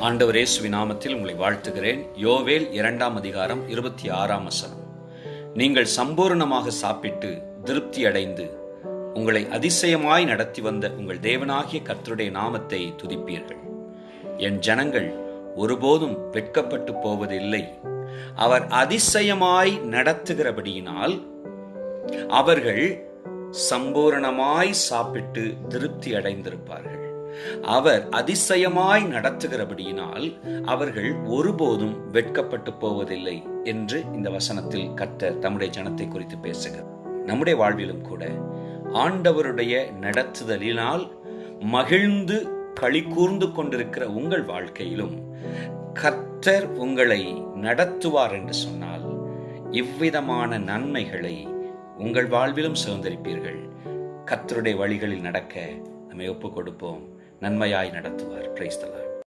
ஆண்டவர் இயேசுவின் நாமத்தில் உங்களை வாழ்த்துகிறேன். யோவேல் 2 அதிகாரம் 26 நீங்கள் சம்பூர்ணமாக சாப்பிட்டு திருப்தி அடைந்து உங்களை அதிசயமாய் நடத்தி வந்த உங்கள் தேவனாகிய கர்த்தருடைய நாமத்தை துதிப்பீர்கள். என் ஜனங்கள் ஒருபோதும் வெட்கப்பட்டு போவதில்லை. அவர் அதிசயமாய் நடத்துகிறபடியினால் அவர்கள் சம்பூரணமாய் சாப்பிட்டு திருப்தி அடைந்திருப்பார்கள். அவர் அதிசயமாய் நடத்துகிறபடியினால் அவர்கள் ஒருபோதும் வெட்கப்பட்டு போவதில்லை என்று இந்த வசனத்தில் கர்த்தர் தம்முடைய ஜனத்தை குறித்து பேசுகிறார். நம்முடைய வாழ்விலும் கூட ஆண்டவருடைய நடத்துதலினால் மகிழ்ந்து களி கூர்ந்து கொண்டிருக்கிற உங்கள் வாழ்க்கையிலும் கர்த்தர் உங்களை நடத்துவார் என்று சொன்னால் இவ்விதமான நன்மைகளை உங்கள் வாழ்விலும் சுதந்திரிப்பீர்கள். கர்த்தருடைய வழிகளில் நடக்க நம்மை ஒப்புக் கொடுப்போம். நன்மையாய் நடத்துவார். Praise the Lord.